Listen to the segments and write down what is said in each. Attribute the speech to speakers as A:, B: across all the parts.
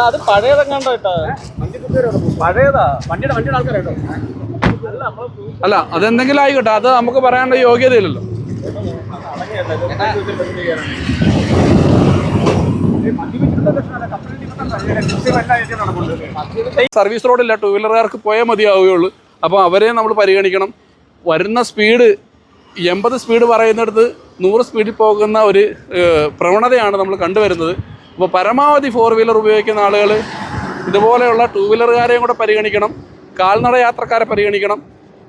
A: അത് പഴയതെങ്ങാണ്ടോ പഴയതാ വണ്ടിയുടെ ആൾക്കാരായിട്ടോ.
B: അല്ല അതെന്തെങ്കിലും ആയിക്കോട്ടെ, അത് നമുക്ക് പറയാനുള്ള യോഗ്യതയില്ലല്ലോ. സർവീസ് റോഡില്ല, ടൂ വീലറുകാർക്ക് പോയാൽ മതിയാവുകയുള്ളൂ. അപ്പോൾ അവരെ നമ്മൾ പരിഗണിക്കണം. വരുന്ന സ്പീഡ് 80 സ്പീഡ് പറയുന്നിടത്ത് 100 സ്പീഡിൽ പോകുന്ന ഒരു പ്രവണതയാണ് നമ്മൾ കണ്ടുവരുന്നത്. അപ്പോൾ പരമാവധി 4 വീലർ ഉപയോഗിക്കുന്ന ആളുകൾ ഇതുപോലെയുള്ള ടൂ വീലറുകാരെയും കൂടെ പരിഗണിക്കണം, കാൽനട യാത്രക്കാരെ പരിഗണിക്കണം.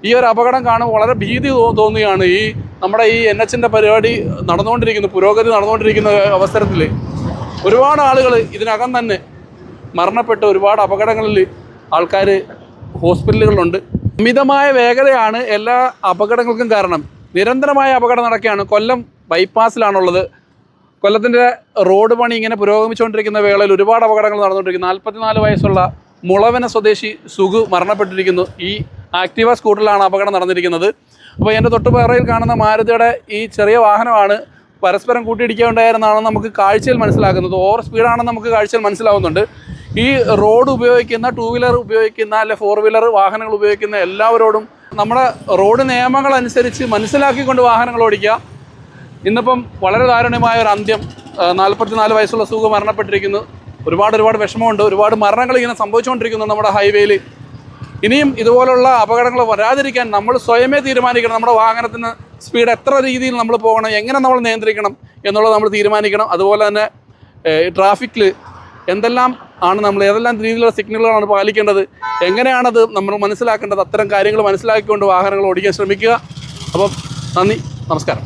B: ഈ ഒരു അപകടം കാണുമ്പോൾ വളരെ ഭീതി തോന്നുകയാണ്. നമ്മുടെ ഈ NHന്റെ പരിപാടി പുരോഗതി നടന്നുകൊണ്ടിരിക്കുന്ന അവസരത്തിൽ ഒരുപാട് ആളുകൾ ഇതിനകം തന്നെ മരണപ്പെട്ട് ഒരുപാട് അപകടങ്ങളിൽ ആൾക്കാർ ഹോസ്പിറ്റലുകളിലുണ്ട്. അമിതമായ വേഗതയാണ് എല്ലാ അപകടങ്ങൾക്കും കാരണം. നിരന്തരമായ അപകടം നടക്കുകയാണ്. കൊല്ലം ബൈപ്പാസിലാണുള്ളത്. കൊല്ലത്തിൻ്റെ റോഡ് പണി ഇങ്ങനെ പുരോഗമിച്ചുകൊണ്ടിരിക്കുന്ന വേളയിൽ ഒരുപാട് അപകടങ്ങൾ നടന്നുകൊണ്ടിരിക്കുന്നു. 44 വയസ്സുള്ള മുളവന സ്വദേശി സുഗു മരണപ്പെട്ടിരിക്കുന്നു. ഈ ആക്റ്റീവ സ്കൂട്ടറിലാണ് അപകടം നടന്നിരിക്കുന്നത്. അപ്പോൾ എൻ്റെ തൊട്ടുപുറകിൽ കാണുന്ന മാരുതിയുടെ ഈ ചെറിയ വാഹനമാണ് പരസ്പരം കൂട്ടിയിടിക്കുകയുണ്ടായിരുന്നാണ് നമുക്ക് കാഴ്ചയിൽ മനസ്സിലാക്കുന്നത്. ഓവർ സ്പീഡാണെന്ന് നമുക്ക് കാഴ്ചയിൽ മനസ്സിലാവുന്നുണ്ട്. ഈ റോഡ് ഉപയോഗിക്കുന്ന ടൂ വീലർ ഉപയോഗിക്കുന്ന അല്ലെ 4 വീലർ വാഹനങ്ങൾ ഉപയോഗിക്കുന്ന എല്ലാവരോടും നമ്മുടെ റോഡ് നിയമങ്ങളനുസരിച്ച് മനസ്സിലാക്കിക്കൊണ്ട് വാഹനങ്ങൾ ഓടിക്കുക. ഇന്നിപ്പം വളരെ ദാരുണമായ ഒരു അന്ത്യം. 44 വയസ്സുള്ള സുഖം മരണപ്പെട്ടിരിക്കുന്നു. ഒരുപാട് വിഷമമുണ്ട്. ഒരുപാട് മരണങ്ങൾ ഇങ്ങനെ സംഭവിച്ചുകൊണ്ടിരിക്കുന്നു നമ്മുടെ ഹൈവേയിൽ. ഇനിയും ഇതുപോലുള്ള അപകടങ്ങൾ വരാതിരിക്കാൻ നമ്മൾ സ്വയമേ തീരുമാനിക്കണം. നമ്മുടെ വാഹനത്തിന് സ്പീഡ് എത്ര രീതിയിൽ നമ്മൾ പോകണം, എങ്ങനെ നമ്മൾ നിയന്ത്രിക്കണം എന്നുള്ളത് നമ്മൾ തീരുമാനിക്കണം. അതുപോലെ തന്നെ ട്രാഫിക്കിൽ എന്തെല്ലാം ആണ് നമ്മൾ ഏതെല്ലാം രീതിയിലുള്ള സിഗ്നലുകളാണ് പാലിക്കേണ്ടത്, എങ്ങനെയാണത് നമ്മൾ മനസ്സിലാക്കേണ്ടത്, അത്തരം കാര്യങ്ങൾ മനസ്സിലാക്കിക്കൊണ്ട് വാഹനങ്ങൾ ഓടിക്കാൻ ശ്രമിക്കുക. അപ്പം നന്ദി, നമസ്കാരം.